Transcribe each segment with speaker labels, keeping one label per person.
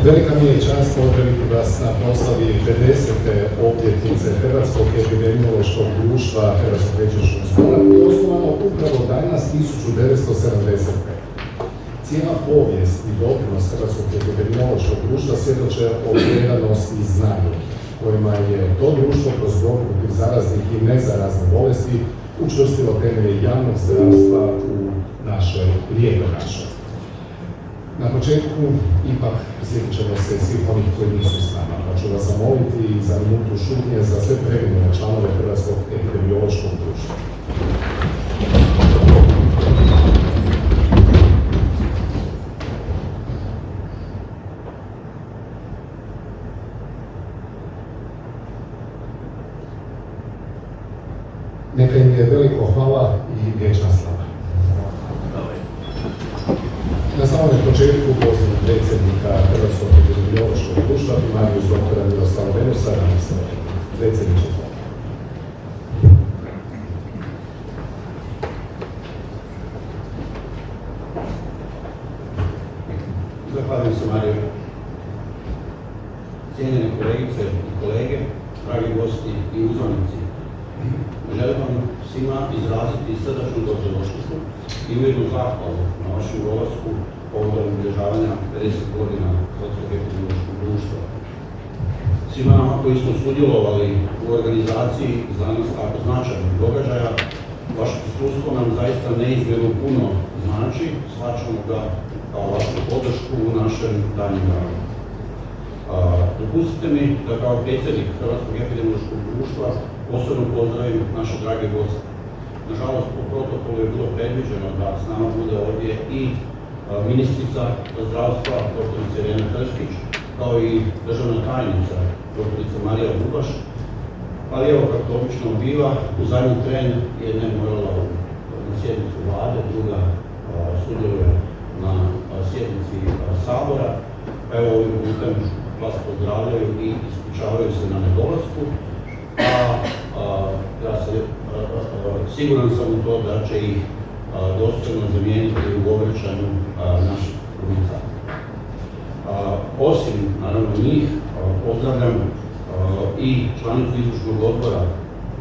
Speaker 1: Velika mi je čast pozdraviti vas na proslavi 50. obljetnice Hrvatskog epidemiološkog društva Hrvatskog liječničkog zbora, koje je osnovano upravo danas 1975. Cijela povijest i doprinos Hrvatskog epidemiološkog društva svjedoče o predanosti i znanju kojima je to društvo kroz borbu protiv zaraznih i nezaraznih bolesti učvrstilo temelje javnog zdravstva u našoj lijepoj našoj. Na početku ipak sjetit ćemo se svih onih koji nisu s nama, pa ću vas zamoliti za minutu šutnje za sve preminule članove Hrvatskog epidemiološkog društva. Neka im je veliko hvala i vječna slava. Na samom početku poziv predsjednika Hrvatskog epidemiološkog društva, primarius doktora Miroslava Benusa, predsjedniče.
Speaker 2: Zahvaljujem se, Mario. Cijenjene kolegice i kolege, dragi gosti i uzvanici, želim vam svima izraziti srdačnu dobrodošlicu i ujedno zahvalu na vašem dolasku povodom obilježavanja 50 godina Hrvatskog epidemiološkog društva. Svima nama koji smo sudjelovali u organizaciji za nas tako značajnih događaja, vaše prisustvo nam zaista neizmjerno puno znači, shvaćamo ga kao vašu podršku u našem danjem radu. Dopustite mi da kao predsjednik Hrvatskog epidemiološkog društva posebno pozdravim naše drage goste. Nažalost, po protokolu je bilo predviđeno da s nama bude ovdje i ministrica zdravstva, dr. Irena Krstić, kao i državna tajnica, dr. Marija Bubaš, ali evo, kako to obično biva, u zadnji tren je ne morala na sjednicu vlade, druga sudjeluje na sjednici Sabora, pa evo ovim putem vas pozdravljaju i ispričavaju se na nedolasku, ja se siguran sam u to da će ih dostojno zamijeniti u obraćanju naših promicanja. Osim, naravno, njih, pozdravljam i članicu izvršnog odbora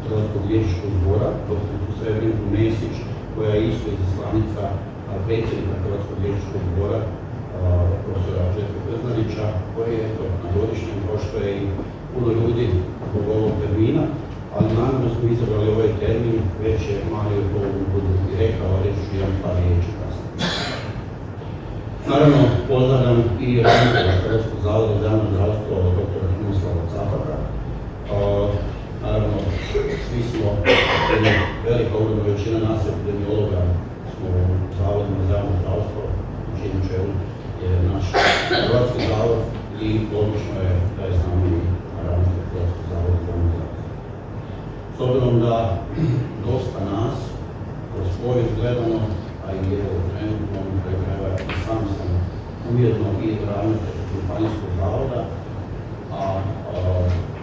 Speaker 2: Hrvatskog liječničkog zbora, dr. Srebrinku Mesić, koja je isto izaslanica predsjednika Hrvatskog liječničkog zbora, profesora Željka Krznarića, koji je na godišnjem, kao što je i puno ljudi zbog ovog termina, ali namjerno smo izabrali ovaj termin, već je Mario to budu i rekao, reći ću jedan par riječi kasnije. Naravno, pozdravljam i ravnatelja Hrvatskog zavoda za javno zdravstvo, dr. Miroslava Capaka. Naravno, svi smo, velika ogromna većina nas epidemiologa smo u zavodima za javno zdravstvo, u čijem čelu je naš Hrvatski zavod i logično je da je s nama i ravnatelj Hrvatskog zavoda za javno zdravstvo. S obzirom da dosta nas kroz povijest gledano, a i evo trenutno krajeva i sam ujedno i ravnatelj županijskog zavoda, a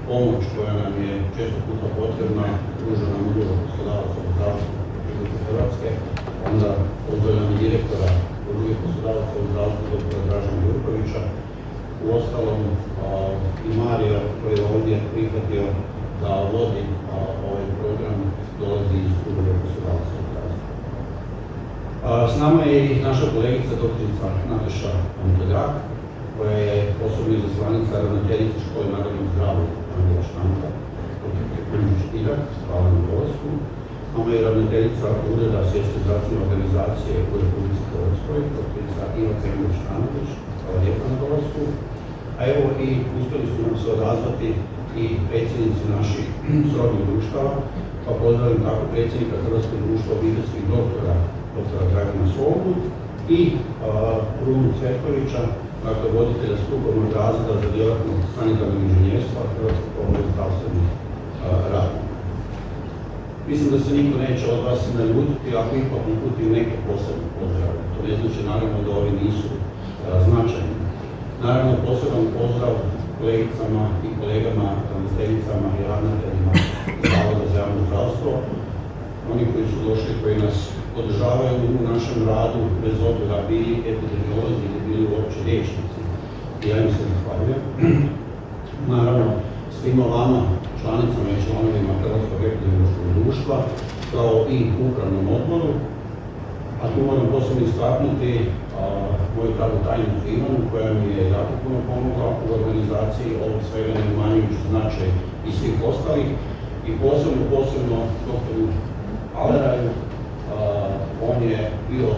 Speaker 2: pomoć koja nam je često puta potrebna pruža nam Udruga poslodavaca u zdravstvu Republike Hrvatske, onda pozdravljam i direktora Udruge poslodavaca u zdravstvu dr. Dražena Jurkovića, uostalom i Marija koji je ovdje prihvatio da vodi ovaj program, dolazi iz Udruge poslodavaca u zdravstvu. S nama je i naša kolegica doktorica Nataša Anteljak, koja je osobno izaslanica ravnateljice škole narodnog zdravlja Andrija Štanka, dr. Kunđić Tiljak, hvala na dolasku. S nama je ravnateljica Ureda Svjetske zdravstvene organizacije u Republici Hrvatskoj, doktorica Iva Kremljić-Štanović, hvala lijepo na dolasku. A evo i uspjeli su nam se odazvati i predsjednici naših srodnih društava, pa pozdravim tako predsjednika Hrvatskog društva obiteljskih doktora, dr. Dragana Soldu i Runu Cvetkovića, dakle voditelja strukovnog razreda za djelatnost sanitarnog inženjerstva Hrvatske komore zdravstvenih radnika. Mislim da se niko neće od vas naljutiti ako ipak uputim neke posebne pozdrave. To ne znači naravno da ovi nisu značajni. Naravno, poseban pozdrav kolegicama i kolegama, ravnateljicama i ravnateljima Zavoda za javno zdravstvo, oni koji su došli, koji nas podržavaju u našem radu, bez obzira bili epidemiolozi ili bili uopće liječnici. Ja im se zahvaljujem. Naravno, svima vama, članicama i članovima Hrvatskog epidemiološkog društva, kao i upravnom odboru, a tu moram posebno istaknuti moju dragu tajnicu Ivanu, koja mi je jako puno pomogla u organizaciji ovog svega, ne umanjujući značaj i svih ostalih, i posebno doktoru Aleraju. On je bio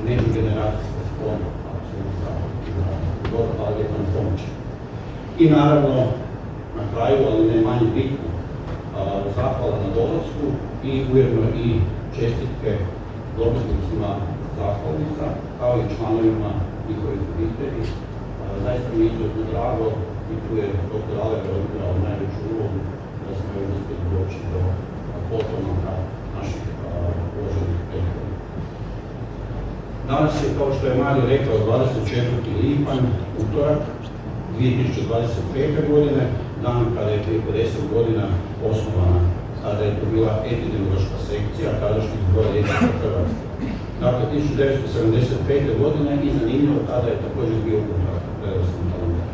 Speaker 2: međugeneracijska sklona, apsolutno dobro, hvala lijepo na pomoći. I naravno, na kraju, ali ne manje bitno, zahvala na dolasku i ujedno i čestitke dobitnicima zahvalnica, kao i članovima njihovih obitelji. Zaista mi je izuzetno drago i tu je dr. Aler odigrao najveću ulogu da smo joj uspjeli doći do potomaka naših uvaženih prethodnika. Danas je, kao što je Mario rekao, 24. lipanj, utorak 2025. godine, dan kada je prije 50 godina osnovana, kada je to bila epidemiološka sekcija tadašnjeg zbora liječnika Hrvatske. Dakle, 1975. godine i zanimljivo, tada je također bio utorak, predostan kalendar.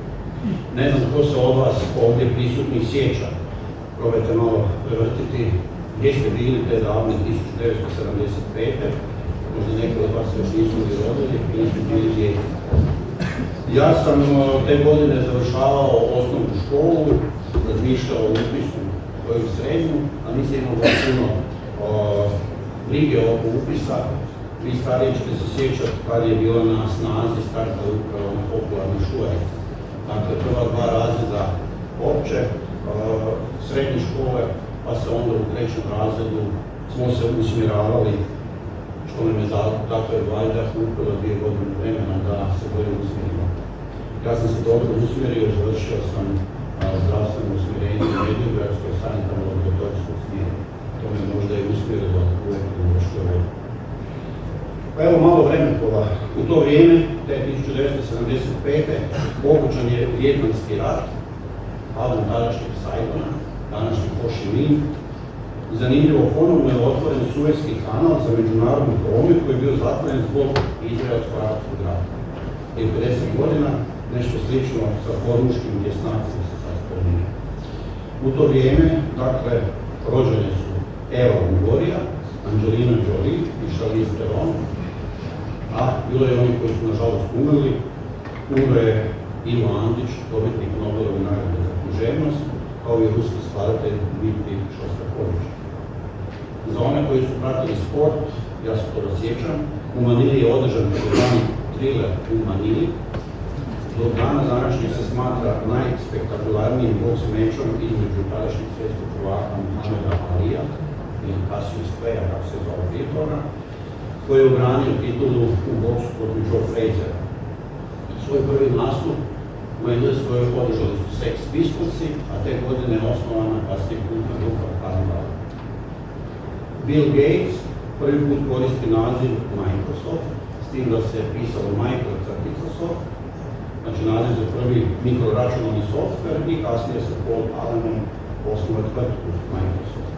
Speaker 2: Ne znam tko se od vas ovdje prisutnih sjeća, probajte malo prevrtiti gdje ste bili te davne 1975. Možda neki od vas još nisu bili rodili, nisu bili djeci. Ja sam te godine završavao osnovnu školu, razmišljao o upisu koju srednju, a nisam imao puno brige oko upisa. Vi stariji ćete se sjećati kad je bila na snazi starta upravo na popularnoj šuvari. Dakle, prva dva razreda opće, srednje škole, pa se onda u trećem razredu smo se usmjeravali, što nam je dakle valjda kupilo 2 godine vremena da se bolje usmjerimo. Ja sam se dobro usmjerio, završio sam zdravstveno usmjerenje u Medjugradskoj sanitarno-laboratorijskog smjeru. To me možda i usmjerilo uvijek u vrškoj. Pa evo malo vremeplova. U to vrijeme, te 1975. pokućan je Vijetnamski rat, padom tadašnjeg Saigona, današnji Ho Chi Minh. Zanimljivo, ponovno je otvoren Suezki kanal za međunarodni promet koji je bio zatvoren zbog izraelsko-arapskog rata. Prije 50 godina nešto slično sa poruškim vjesnacima se sastavljeni. U to vrijeme, dakle, rođene su Eva Longoria, Angelina Jolie i Charlize Theron, a bilo je oni koji su nažalost umrli. Umro je Ivo Andrić, dobitnik Nobelove nagrade za književnost, kao i ruski skladatelj Dmitrij Šostakovič. Za one koji su pratili sport, ja se to sjećam, u Manili je održan takozvani Thriller u Manili. Do dana današnjeg se smatra najspektakularnijim boks mečom između tadašnjeg svjetskog prvaka Muhameda Alija i Cassius Claya, kako se zvao prije toga, koji je obranio titulu u boksu protiv Joe Frazera. Svoj prvi nastup u Engleskoj održali su Sex Pistolsi, a te godine je osnovana kasnije kultna grupa Carnival. Bill Gates prvi put koristi naziv Microsoft, s tim da se pisalo Microsoft, znači naziv za prvi mikroračunalni software, i kasnije se Paul Alleman osnovao tvrtku Microsoft.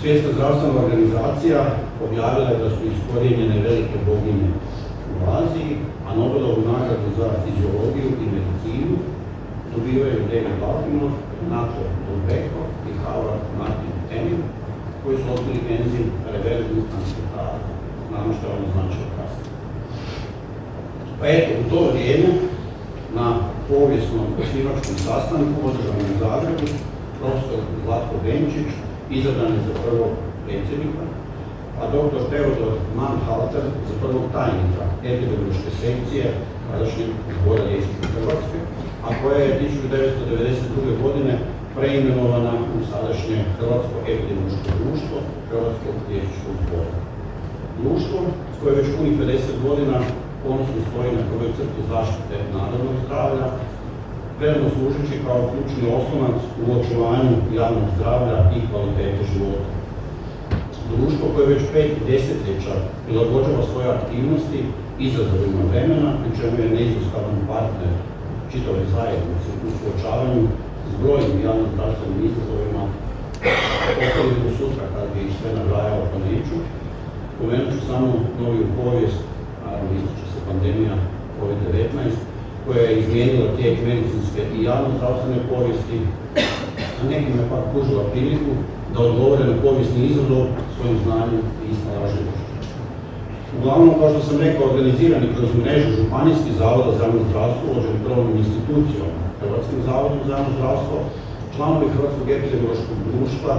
Speaker 2: Svjetska zdravstvena organizacija objavila je da su iskorijenjene velike boginje u Aziji, a Nobelovu nagradu za fiziologiju i medicinu dobivaju David Baltimore, Nato Dolbeko i Howard Martin Temin, koji su otkrili enzim reverznu transkriptazu. Znamo što je ono značilo kasnije. Pa eto, u to vrijeme, na povijesnom osnivačkom sastanku održanom u Zagrebu, profesor Zlatko Benčić izabran je za prvog predsjednika, a dr. Teodor Manhalter za prvog tajnika epidemiološke sekcije tadašnjeg zbora liječnika Hrvatske, a koja je 1992. godine preimenovana u sadašnje Hrvatsko epidemiološko društvo Hrvatskog liječničkog zbora. Društvo koje već punih 50 godina ponosno stoji na prvoj crti zaštite narodnog zdravlja, predano služeći kao ključni oslonac u očuvanju javnog zdravlja i kvalitete života. Društvo koje već 5 desetljeća prilagođava svoje aktivnosti izazovima vremena, pri čemu je neizostavan partner čitavoj zajednici u suočavanju s brojnim javno-zdravstvenim izazovima. Ostali do sutra, kad bi ih sve nabrajao, pa neću. Spomenut ću samo noviju povijest, naravno ističe se pandemija COVID-19, koja je izmijenila tijek medicinske i javno-zdravstvene povijesti, a nekima je pak pružila priliku da odgovore na povijesni izazov svojim znanjem i snalažljivošću. Uglavnom, kao što sam rekao, organizirani kroz mrežu županijskih zavoda za javno zdravstvo, vođeni krovnom institucijom Hrvatskim zavodom za javno zdravstvo, članovi Hrvatskog epidemiološkog društva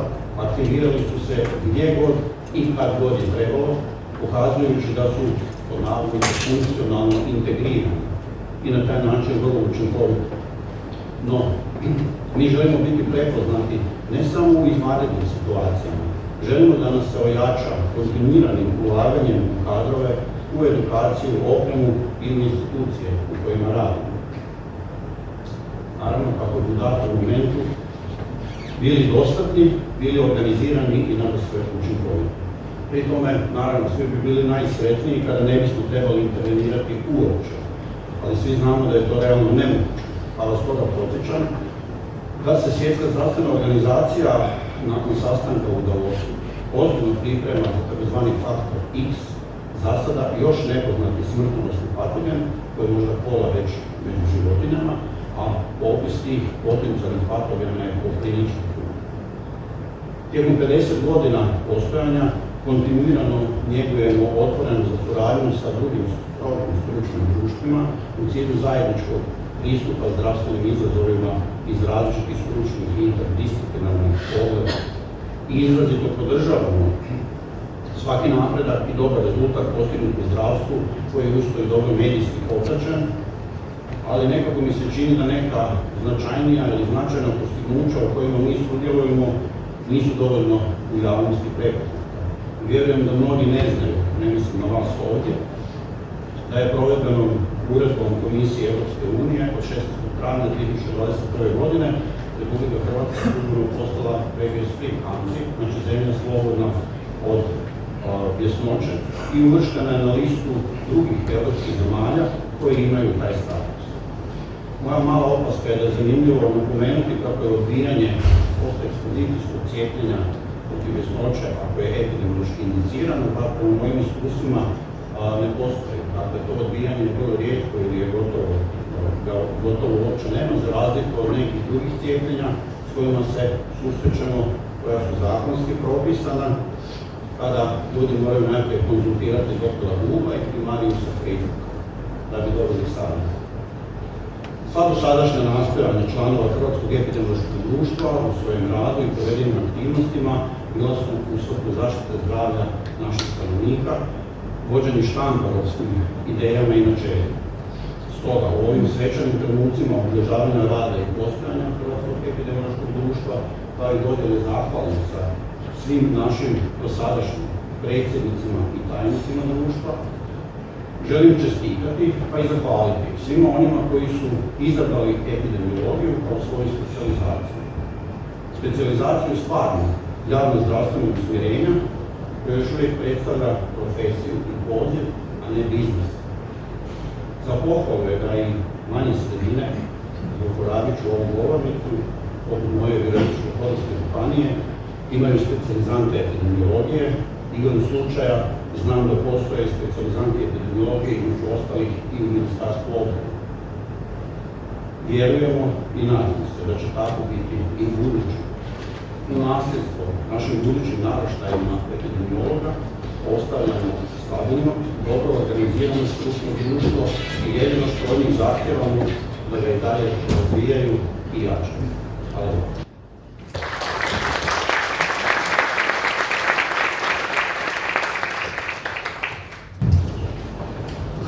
Speaker 2: aktivirali su se gdje god i kad god je trebalo, pokazujući da su funkcionalno integrirani i na taj način vrlo učinkoviti. No, mi želimo biti prepoznati ne samo u izvanrednim situacijama, želimo da nas se ojača kontinuiranim ulaganjem u kadrove, u edukaciju, opremu i u institucije u kojima radimo. Naravno, kako bi u datom momentu bili dostatni, bili organizirani i nadasve učinkoviti. Pri tome, naravno, svi bi bili najsretniji kada ne bismo trebali intervenirati uopće, ali svi znamo da je to realno nemoguće, pa vas toga podsjećam da se Svjetska zdravstvena organizacija nakon sastanka u Davosu ozbiljno priprema za tzv. faktor X, za sada još nepoznati smrtonosni patogen, koji je možda pola već među životinjama, a popis tih potencijalnih patogena je poprilično. Tijekom 50 godina postojanja kontinuirano njegujemo otvoreno za suradnju sa drugim stručnim društvima u cilju zajedničkog pristupa zdravstvenim izazovima iz različitih stručnih i interdisciplinarnih pogleda. I izrazito podržavamo svaki napredak i dobar rezultat postignut u zdravstvu koji je usto i dobro medijski popraćen, ali nekako mi se čini da neka značajnija ili značajna postignuća u kojima mi sudjelujemo nisu dovoljno u javnosti prepoznata. Vjerujem da mnogi ne znaju, ne mislim na vas ovdje, da je provedbenom uredbom Komisije Europske unije od 16. travnja 2021. godine Republika Hrvatska službeno postala regijski country, znači zemlja slobodna od bjesnoće i uvrštena je na listu drugih europskih zemalja koji imaju taj status. Moja mala opaska je da je zanimljivo napomenuti kako je odbijanje postekspozicijskog cijepljenja protiv bjesnoće, ako je epidemiološki indicirano, pa prema mojim iskustvima ne postoji. Dakle, to odbijanje je vrlo rijetko ili je gotovo uopće nema, za razliku od nekih drugih cijepljenja s kojima se susrećemo, koja su zakonski propisana, kada ljudi moraju najprije konzultirati doktora Buba i primarijusa Frizika da bi dobili savjet. Sva dosadašnja nastojanja članova Hrvatskog epidemiološkog društva u svojem radu i provedenim aktivnostima bila su u svrhu zaštite zdravlja naših stanovnika, vođeni štambarovskim idejama i načelima. Stoga, u ovim svečanim trenucima obilježavanja rada i postojanja Hrvatskog epidemiološkog društva, kao i dodjele zahvalnica svim našim dosadašnjim predsjednicima i tajnicima društva, želim čestitati pa i zahvaliti svima onima koji su izabrali epidemiologiju kao svoju specijalizaciju. Specijalizaciju stvarno javno-zdravstvenog usmjerenja koja još uvijek predstavlja profesiju i poziv, a ne biznis. Za pohvalu je da i manje sredine, zlouporabit ću ovu govornicu, poput moje Virovitičko-podravske županije, imaju specijalizante epidemiologije. Igrom slučaja znam da postoje specijalizanti epidemiologije između ostalih i u Ministarstvu obrane. Vjerujemo i nadamo se da će tako biti i u budući. U nasljedstvo našim budućim naraštajima epidemiologa ostavljamo stabilno, dobro organizirano stručno društvo i jedino što od njih zahtjevamo da ga i dalje razvijaju i jačaju. Hvala.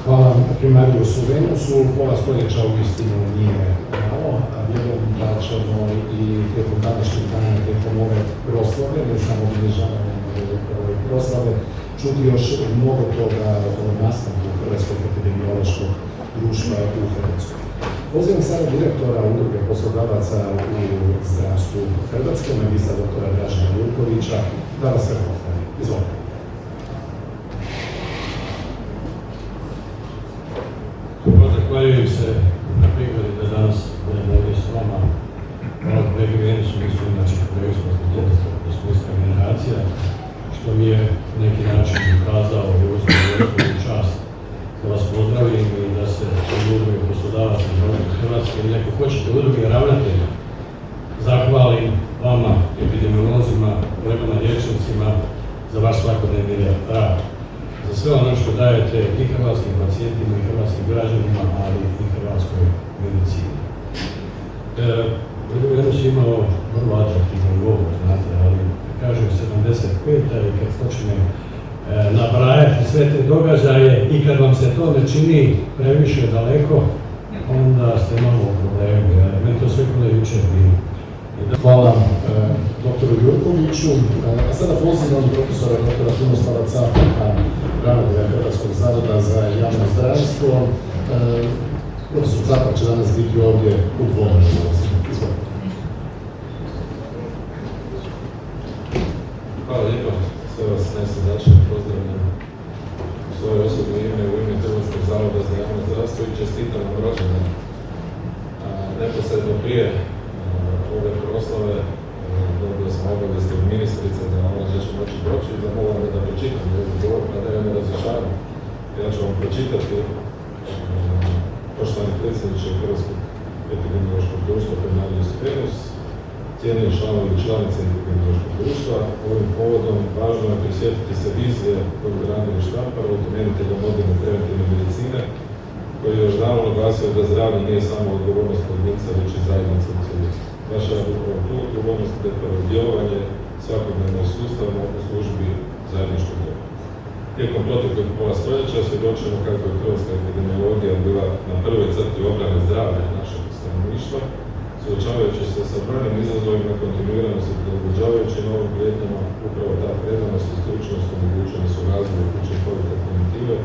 Speaker 1: Hvala primarijusu Venusu. Pola stoljeća u istinu nije malo, a vjerujem da ćemo i tijekom današnjeg dana, tijekom ove proslave, ne samo obilježavanja ove proslave, čuti još mnogo toga o nastanku Hrvatskog epidemiološkog društva u Hrvatskoj. Pozivam sada direktora Udruge poslodavaca u zdravstvu Hrvatske, magistra doktora Dražena Jurkovića, da vas sve pozdravim. Izvolite.
Speaker 3: Zahvaljujem se na prigodi da danas budem ovdje s vama. Hvala kolegi Venusu, mislim inače kolegi s fakulteta, da smo ista generacija, što mi je na neki način ukazao i uzmano veliku čast da vas pozdravim i da se u Udruge poslodavaca ako hoćete udruge ravnatelja, zahvalim vama, epidemiolozima, kolegama liječnicima za vaš svakodnevni rad. Za sve ono što dajete i hrvatskim pacijentima i hrvatskim građanima, ali i hrvatskoj medicini. Jedno si imao vrlo atraktivan govor, znate, ali kažem 75-a i kad počne nabrajati sve te događaje i kad vam se to ne čini previše daleko, onda ste malo u problemu. Meni to sve kod jučer bilo.
Speaker 1: Hvala doktoru Jurkoviću. A sada pozivam profesora doktora Krunoslava Capaka, ravnatelja Hrvatskog zavoda za javno zdravstvo. Profesor Capak će danas biti ovdje u dvoje.
Speaker 4: Hvala lijepo, sve vas najsrdačnije pozdravljam u svoje osobno ime, u ime Hrvatskog zavoda za javno zdravstvo i čestitam vam rođendan. Neposredno prije ove proslave dobio sam obavijest od ministrice da ona neće moći doći i zamolila me da pročitam njezin govor, pa da ja ne različavam. Ja ću vam pročitati. Poštovani predsjedniče Hrvatskog epidemiološkog društva Cornelius Venus, cijenjeni članovi i članice epidemiološkog društva, ovim povodom važno je prisjetiti se vizije koju je Ranimir Štampar, utemeljitelja moderne preventivne medicine, koji je još davno naglasio da zdravlje nije samo odgovornost pojedinca, već i zajednice u cjelini. Vaša je upravo tu odgovornost pretvara u djelovanje svakodnevno i sustavno u službi zajedničkog dobra. Tijekom proteklih pola stoljeća svjedočimo kako je hrvatska epidemiologija bila na prvoj crti obrane zdravlja našeg stanovništva, suočavajući se sa brojnim izazovima, kontinuirano se prilagođavajući novim prijetnjama. Upravo ta predanost i stručnost omogućene su razvoju učinkovite preventive,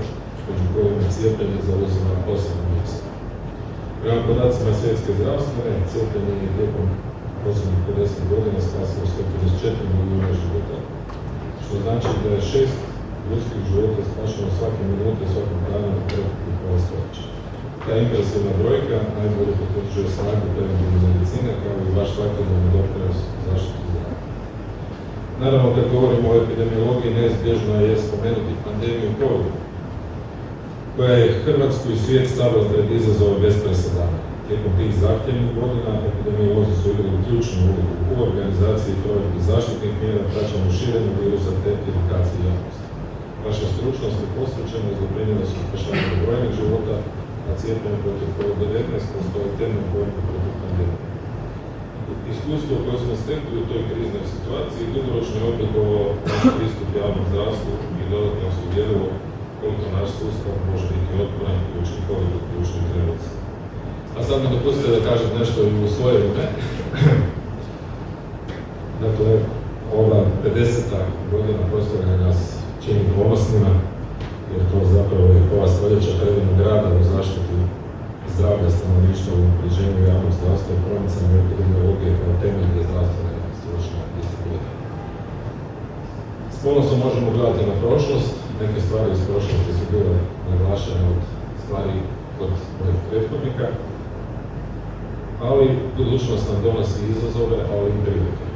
Speaker 4: među kojima cijepljenje zauzima posebno mjesto. Prema podacima Svjetske zdravstvene, cijepljenje je tijekom posljednjih 50 godina spasilo 154 milijuna života, što znači da je 6 ljudskih života spašeno svake minute, svakom dana na proteklih pola stoljeća. Ta impresivna brojka najbolje potvrđuje snagu preventivne medicine kao i vaš svakodnevni doprinos zaštiti zdravlja. Naravno, kad govorimo o epidemiologiji, neizbježno je spomenuti pandemiju COVID, koja je Hrvatsku i svijet stavila pred izazove bez presedana. Tijekom tih zahtjevnih godina epidemiolozi su igrali ključnu ulogu u organizaciji i provedbi zaštitnih mjera, praćenju širenja virusa te edukaciji javnosti. Vaša stručnost i posvećenost doprinijela su spašavanju brojnih života, a cijepljenje protiv COVID-19 postoje temeljna borba protiv pandemije. Iskustvo koje smo stekli u toj kriznoj situaciji dugoročno je oblikovalo naš pristup javnom zdravstvu i dodatno nas uvjerilo koliko naš sustav može biti otporan i učinkovit u ključnim trenucima. A sad mi dopustite da kažem nešto i u svoje ime. Dakle, ova 50. godina proslavljanja nas čini ponosnima, jer to zapravo je pola stoljeća predanog rada u zaštiti zdravlja stanovništva, u unapređenju javnog zdravstva i promicanju epidemiologije kao temeljne zdravstvene stručne discipline. S ponosom možemo gledati na prošlost. Neke stvari iz prošlosti su bile naglašene od stvari kod mojih prethodnika, ali budućnost nam donosi izazove, ali i prilike.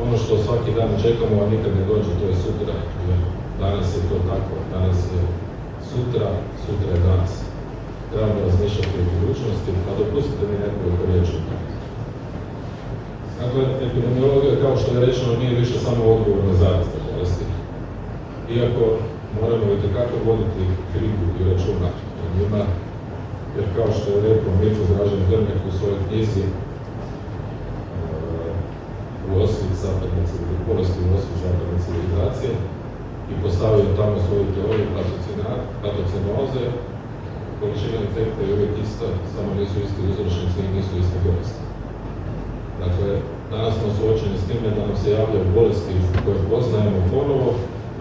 Speaker 4: Ono što svaki dan čekamo, a nikad ne dođe, to je sutra. Jer danas je to tako, danas je sutra, sutra je danas. Trebamo razmišljati o budućnosti, a dopustite mi nekoliko riječi o tome. Dakle, epidemiologija, kao što je rečeno, nije više samo odgovor na zarazne bolesti. Iako moramo itekako voditi brigu i računa o njima, jer kao što je rekao Mirko Dražen Drnjak u svojoj knjizi bolesti u osvit zapadne civilizacije i postavio tamo svoju teoriju patocenoze, količina infekta je uvijek ista, samo nisu isti uzročnici i nisu iste bolesti. Dakle, danas smo suočeni s time da nam se javljaju bolesti koje poznajemo ponovo,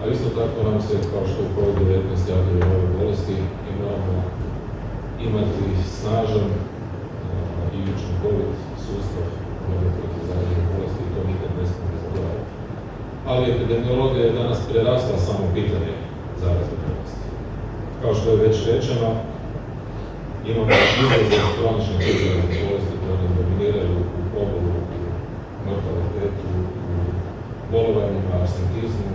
Speaker 4: a isto tako nam se, kao što je COVID-19 javljaju ove bolesti, i moramo imati snažan i učinkovit sustav borbe protiv zaraznih bolesti i to nikad ne smijemo zaboraviti. Ali epidemiologija je danas prerasla samo pitanje zaraznih bolesti. Kao što je već rečeno, imamo izrazit kroničnih zaraznih bolesti koje nam dominiraju u pobolu, u mortalitetu, u bolovanjima, absentizmu,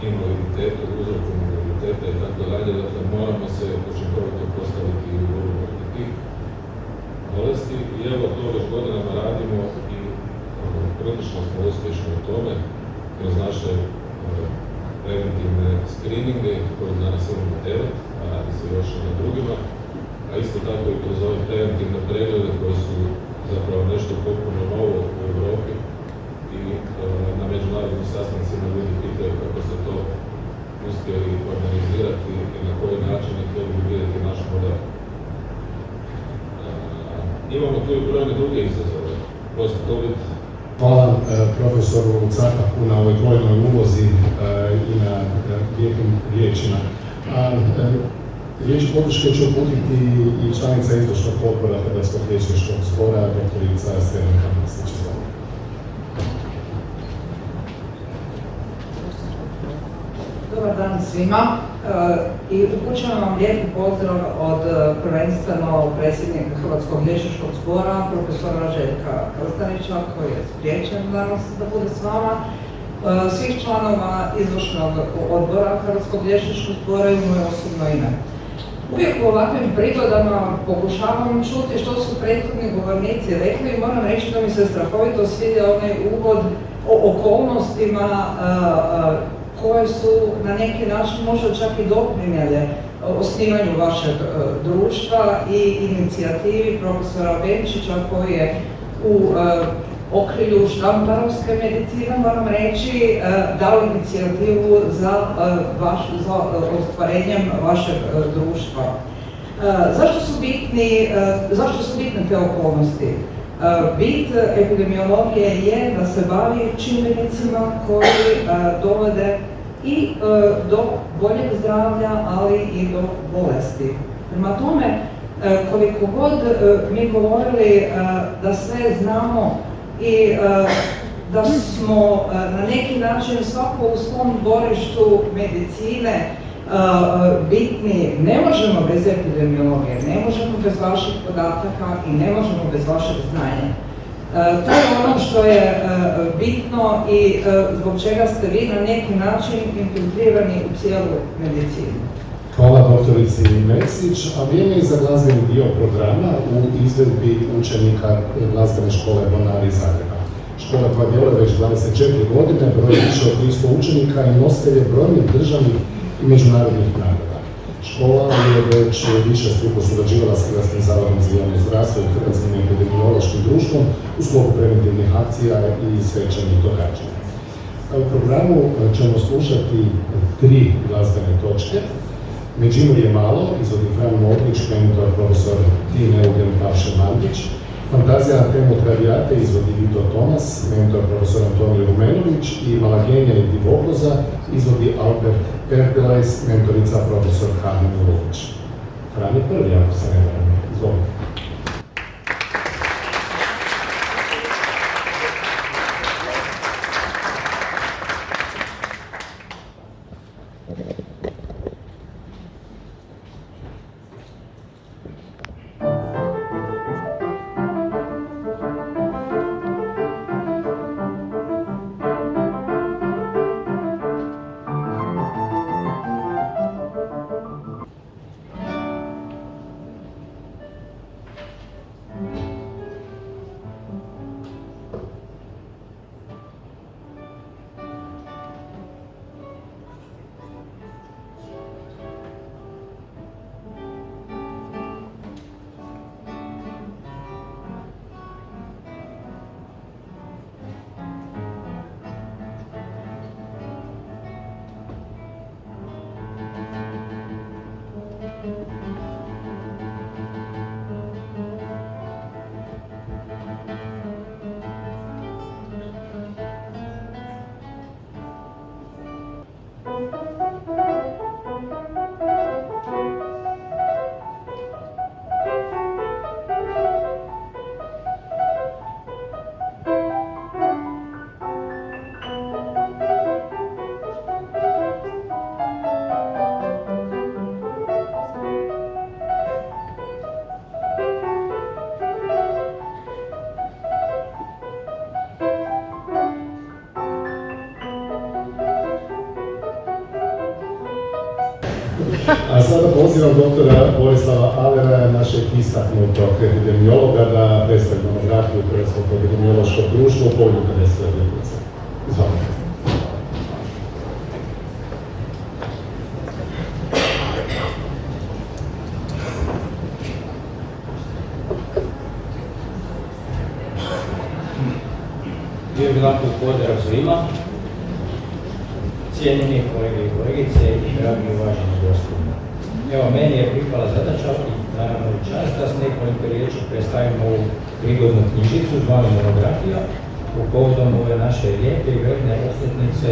Speaker 4: invaliditetu, uzroku invaliditeta i tako dalje. Dakle, moramo se učinkovito postaviti u borbu protiv tih I evo to već godinama radimo i prilično smo uspješni u tome kroz naše preventivne screeninge koje danas imamo 9, a radi se još i na drugima, a isto tako i kroz ove preventivne preglede koje su zapravo nešto potpuno novo u Europi i na međunarodnim sastancima ljudi pitaju kako se to uspjeli organizirati i na koji način i htjeli bi vidjeti naš model. Imamo tu i brojne druge izazove. Post-COVID.
Speaker 1: Hvala profesoru Cakaku na ovoj dvojnoj ulozi i na lijepim riječima. Riječ podrške će uputiti i članica izvršnog odbora Hrvatskog liječničkog zbora, doktorica Stevanka Mrsić.
Speaker 5: Dobar dan svima i upućujem vam lijepi pozdrav od prvenstveno predsjednika Hrvatskog liječničkog zbora, profesora Željka Krstanića, koji je spriječen danas da bude s vama, svih članova izvršnog odbora Hrvatskog liječničkog zbora i moje osobno ime. Uvijek u ovakvim prigodama pokušavam čuti što su prethodni govornici rekli i moram reći da mi se strahovito svidio onaj uvod o okolnostima koje su na neki način možda čak i doprinijele osnivanju vašeg društva i inicijativi profesora Benčića koji je u okrilju štamparovske medicine, moram reći, dao inicijativu za ostvarenjem vašeg društva. Zašto su bitne te okolnosti? Bit epidemiologije je da se bavi čimbenicima koji dovode i do boljeg zdravlja, ali i do bolesti. Prema tome, koliko god mi govorili da sve znamo i da smo na neki način svako u svom dvorištu medicine bitni, ne možemo bez epidemiologije, ne možemo bez vaših podataka i ne možemo bez vašeg znanja. To je ono što je bitno i zbog čega ste vi na neki način infiltrirani u cijelu medicinu.
Speaker 1: Hvala doktorici Mesić, a vrijeme je za glazbeni dio programa u izvedbi učenika glazbene škole Bonari iz Zagreba. Škola koja djeluje već 24 godine, broji više od 300 učenika i nositelje brojnih državnih i međunarodnih nagrada. Škola je već više struko surađivala s Hrvatskim zavodom za javno zdravstvo i Hrvatskim epidemiološkim društvom u sklopu preventivnih akcija i svečanih događanja. U programu ćemo slušati 3 glazbene točke. Međimurje malo, izvodi Fran Modrić, mentor profesor Tin Eugen Pavše Mandić. Fantazija na temu Traviate izvodi Vito Tomas, mentor profesor Antonij Rumenović i Malagenja i Divokloza izvodi Albert Perpelajs, mentorica profesor Hana Milović. Fran je prvi, ako se ne varam. Izvolite. A sada pozivam doktora Borislava Alera, našeg istaknutog epidemiologa, da predstavi monografiju Hrvatskog epidemiološkog društva u povodu 50. obljetnice. Izvolite.
Speaker 6: Bio bi lako pozdrav svima, cijenjeni kolege i kolegice i dragi uvaženi gosti. Evo, meni je pripala zadaća i naravno i čast da s nekoliko riječi predstavimo ovu prigodnu knjižicu zvanu Monografija u povodom ove naše lijepe i vredne obljetnice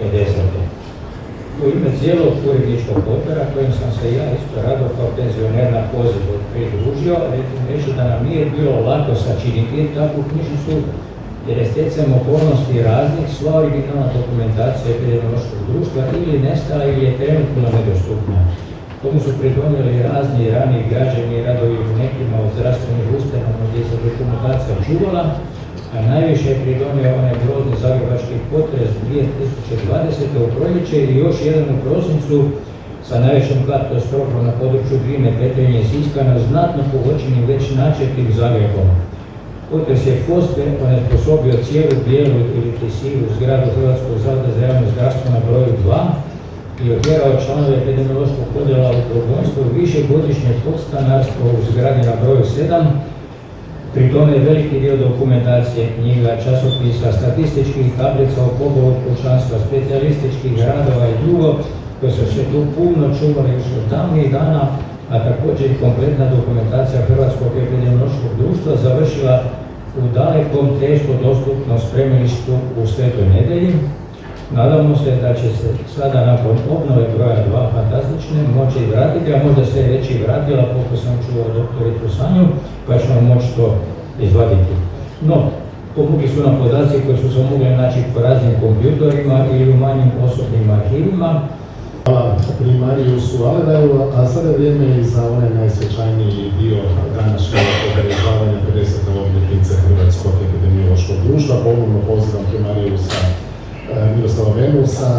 Speaker 6: 50. U ime cijelog uredničkog odbora kojim sam se ja isto rado kao penzioner na poziv pridružio, reći da nam nije bilo lako sačiniti takvu knjižicu, jer je stjecajem okolnosti raznih sva originalna dokumentacija epidemiološkog društva ili nestala ili je trenutno nedostupna. Tomu su pridonijeli razni raniji građani radovi u nekima od zdravstvenih ustanova gdje se dokumentacija čuvala, a najviše je pridonio onaj grozni zagrebački potres 2020. u proljeće i još jedan u prosincu sa najvećom katastrofom na području Gline, Petrinje i Siska na znatno pogođenim već načetim Zagrebom. Potres je onesposobio cijelu bijelu ili sivu zgradu Hrvatskog zavoda za javno zdravstvo na broju 2 i otjerao članove epidemiološkog odjela u progonstvo višegodišnje podstanarstvo u zgradi na broju 7. Pri tome je veliki dio dokumentacije, knjiga, časopisa, statističkih tablica o pobolu pučanstva, specijalističkih radova i drugo, koje su se tu puno čuvali još od davnih dana, a također i kompletna dokumentacija Hrvatskog epidemiološkog društva završila u dalekom, teško dostupnom spremilištu u Svetoj Nedelji. Nadamo se da će se sada nakon obnove broja 2 fantastične moći vratiti, a možda se već i vratila, koliko sam čuo doktoricu Sanju, pa ćemo moći to izvaditi. No, pomogli su nam podaci koji su se mogli naći po raznim kompjutorima ili u manjim osobnim arhivima.
Speaker 1: Hvala primarijusu Aleraju, a sada je vrijeme i za onaj najsvečajniji dio današnjeg obilježavanja 50. obljetnice Hrvatskog epidemiološkog društva. Ponovno pozivam primarijusa Miroslava Venusa,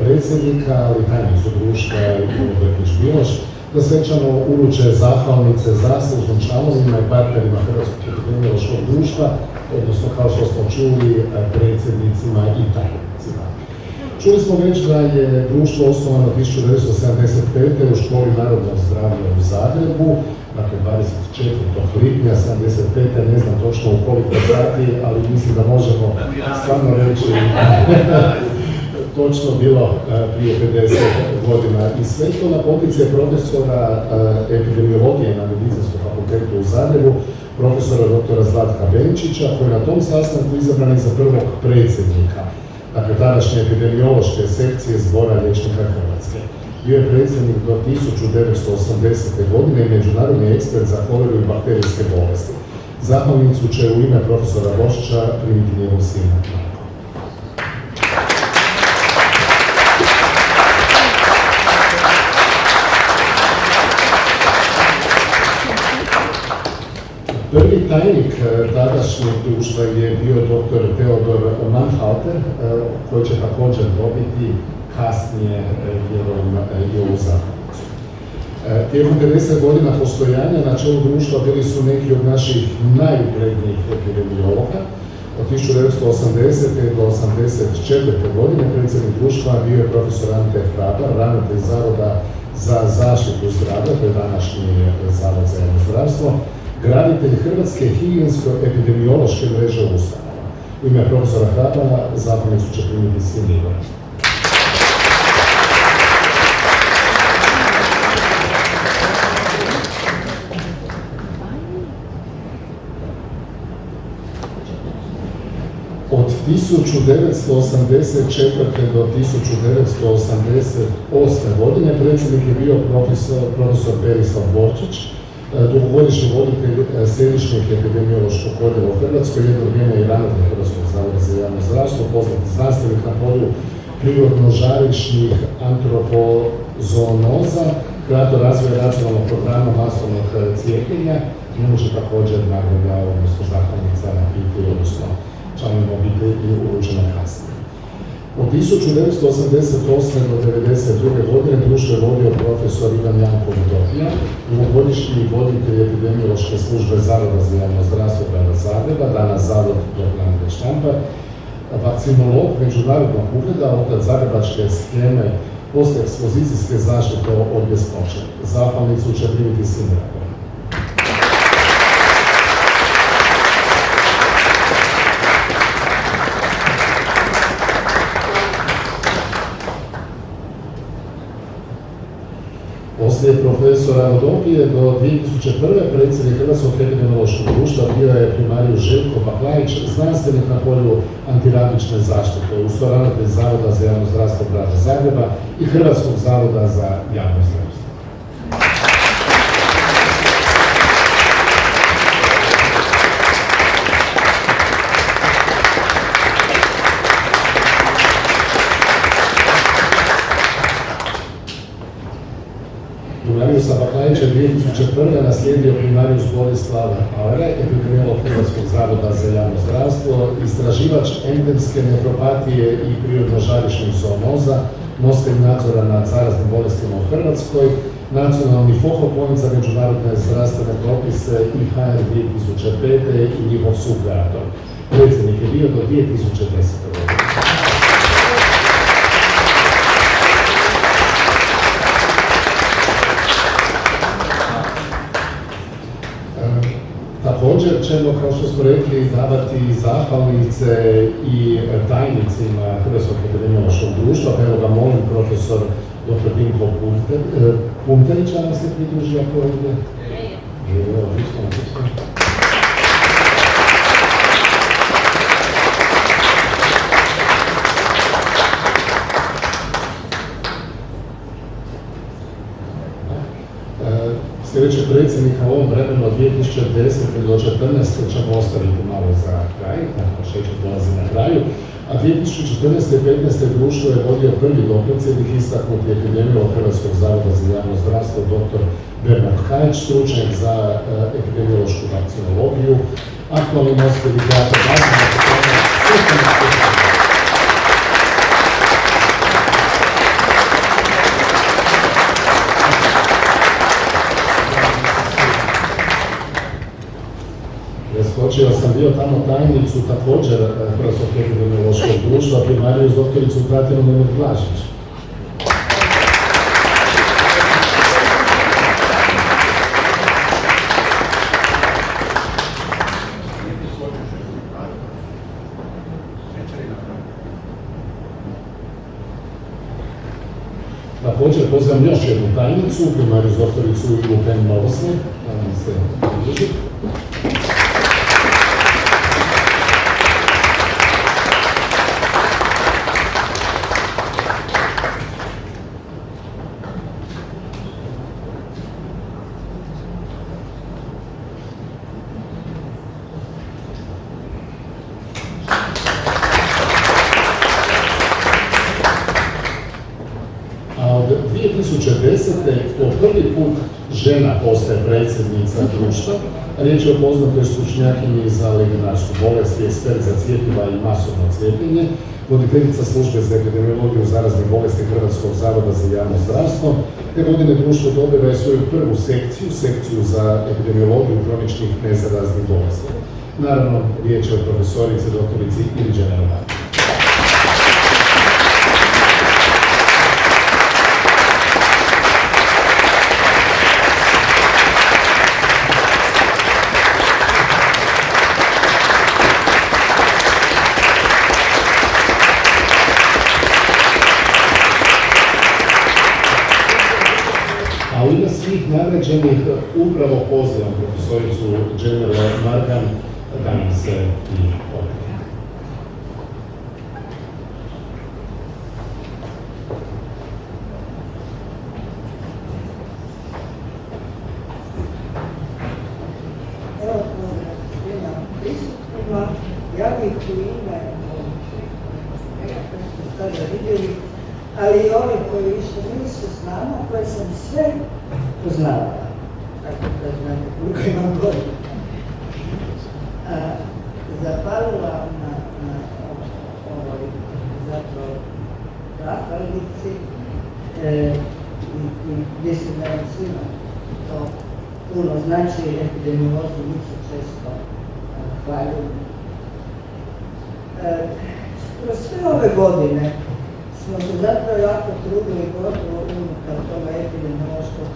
Speaker 1: predsjednika, ali tajnicu društva Ivo Brkić-Miloš, da svečano uruče zahvalnice zaslužnim članovima i partnerima Hrvatskog epidemiološkog društva, odnosno kao što smo čuli, predsjednicima i tajnicima. Čuli smo već da je društvo osnovano 1975. u Školi narodnog zdravlja u Zagrebu, dakle 24. lipnja 1975. Ne znam točno u koliko sati, ali mislim da možemo stvarno reći točno bilo prije 50 godina. I sve to na poticaj profesora epidemiologije na Medicinskom fakultetu u Zagrebu, profesora doktora Zlatka Benčića, koji je na tom sastanku izabran za prvog predsjednika, dakle tadašnje epidemiološke sekcije Zbora liječnika Hrvatske. Bio je predsjednik do 1980. godine i međunarodni ekspert za koleru i bakterijske bolesti. Zahvalnicu će u ime profesora Bošića primiti njegov sin. Prvi tajnik tadašnjeg društva je bio dr. Teodor Mannhalter, koji će također dobiti kasnije i ovu zahvalnicu. Tijekom 50 godina postojanja na čelu društva bili su neki od naših najuglednijih epidemiologa. Od 1980. do 1984. godine predsjednik društva bio je profesor Ante Hrabar, ravnatelj Zavoda za zaštitu zdravlja, to je današnji Zavod za javno zdravstvo, graditelj Hrvatske higijensko-epidemiološke mreže ustanova. U ime profesora Hrabara zahvalnicu će primiti sin Igor. Od 1984. do 1988. godine predsjednik je bio profesor Berislav Borčić, dugogodišnji voditelj Središnjeg epidemiološkog odjela u Hrvatskoj, jedno vrijeme i ravnatelj Hrvatskog zavoda za javno zdravstvo, poznati znanstvenik na polju prirodno-žarišnih antropozoonoza, kreator razvoja nacionalnog programa masovnog cijepljenja, njemu će također nagrada, odnosno zahvalnica biti, odnosno članovima obitelji uručena kasnije. Od 1988. do 1992. godine društvo je vodio profesor Ivan Janko Vodopija, dugogodišnji voditelj epidemiološke službe Zavoda za javno zdravstvo grada Zagreba, danas Zavod dr. Andrija Štampar, vakcinolog međunarodnog ugleda, otac zagrebačke sheme postekspozicijske zaštite od bjesnoće. Zahvalnicu će primiti sin Drago. Poslije profesora Vodopije do 2001. predsjednik Hrvatskog epidemiološkog društva bio je primarijus Željko Baklajić, znanstvenik na polju antirabične zaštite, uz to ravnatelj Zavoda za javno zdravstvo grada Zagreba i Hrvatskog zavoda za javno zdravstvo. Primarijusa Baklajića 2001. naslijedio primarijus Borislav Auere, epidemiolog Hrvatskog zavoda za javno zdravstvo, istraživač endemske nefropatije i prirodno-žarišnih zoonoza, nositelj nadzora nad zaraznim bolestima u Hrvatskoj, nacionalni fohopoint za međunarodne zdravstvene propise IHR 2005. i njihov sukreator. Predsjednik je bio do 2010. godine. Također ćemo, kao što smo rekli, davati zahvalnice i tajnicima Hrvatskog epidemiološkog društva. Evo ga molim profesor dr. Dinko Punterića nam se pridruži ako ovdje. Sljedećeg predsjednika u ovom vremenu od 2010. do 2014. ćemo ostaviti malo za kraj, dakle šećer dolazi na kraju, a 2014. i 2015. društvo je vodio prvi dopredsjednik istaknuti epidemiolog Hrvatskog zavoda za javno zdravstvo dr. Bernard Kajić, stručnjak za epidemiološku vakcinologiju, aktualni nositelj grada Zagreba, Skočio sam bio tamo tajnicu također Hrvatskog epidemiološkog društva, primarijus doktoricu Tatjanu Nemir-Blažić. Također pozivam još jednu tajnicu, primarijus doktoricu Ivu Pen-Novosne, da nam se pridruži. Od 2010. po prvi put žena postaje predsjednica društva. Riječ je o poznatoj stručnjakinji za legionarsku bolest, ekspert za cjepiva i masovno cijepljenje, voditeljica službe za epidemiologiju zaraznih bolesti Hrvatskog zavoda za javno zdravstvo. Te godine društvo dobiva je svoju prvu sekciju za epidemiologiju kroničnih nezaraznih bolesti. Naravno, riječ je o profesorici doktorici Iliđe Nervati. A u ime svih nagrađenih upravo pozivam profesoricu Dženeru Margan da nam se i obrati.
Speaker 7: Evo, svima prisutnima, ja bih u ime koji smo tada vidjeli, ali i ovi koji više nisu s nama, koje sam sve poznavala, tako da znate koliko imam godina. Zahvalila na ovoj zapravo puno znači, epidemiolozi njih se često hvaljuju. Kroz sve ove godine smo se zapravo jako trudili, gotovo unutar toga epidemiološkog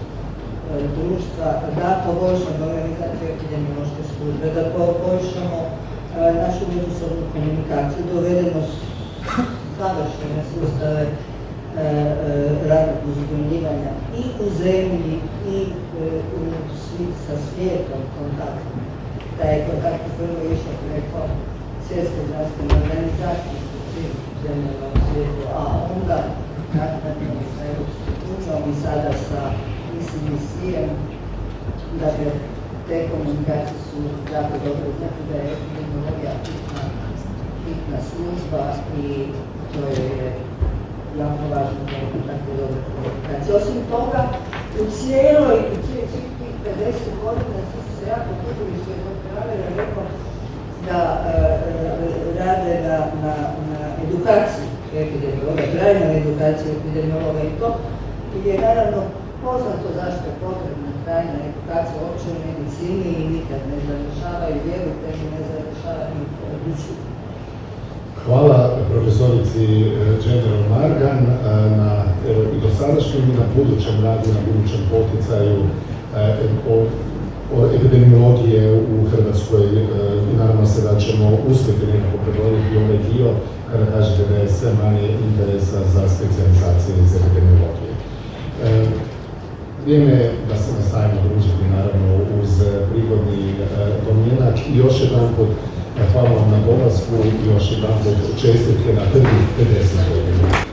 Speaker 7: društva, da poboljšamo organizaciju epidemiološke službe, da poboljšamo našu međusobnu komunikaciju, dovedemo savršene sustave radnog uzbunjivanja i u zemlji i sa svijetom kontaktima. Da je kontakt prvo išao preko Svjetske zdravstvene organizacije u svim zemljama u svijetu, a onda naknadno sa Europskom unijom i sada sa ECDC-em. Dakle, te komunikacije su jako dobro, znači da je epidemiologija bitna služba i to je jako važno da je tako dobro komunikacije. Osim toga, u cijeloj tih 50 godina svi su se jako trudili, što je dr. Avera rekao, da rade na edukaciji epidemiologa, trajnoj edukaciji epidemiologa i to je naravno poznato zašto je potrebna trajna edukacija uopće u medicini i nikad ne završava i vjerujte mi ne završava ni u medicini.
Speaker 1: Hvala profesorici General Margan na i dosadašnjem i na budućem radu, na budućem poticaju epidemiologije u Hrvatskoj i naravno se da ćemo uspjeti nekako prebroditi ovaj dio kada kažete da je sve manje interesa za specijalizacije iz epidemiologije. Vrijeme je da se nastavimo družiti naravno uz prigodni domjenak i još jedan put hvala vam na dolasku i još jedan put čestitke na prvih 50 godina.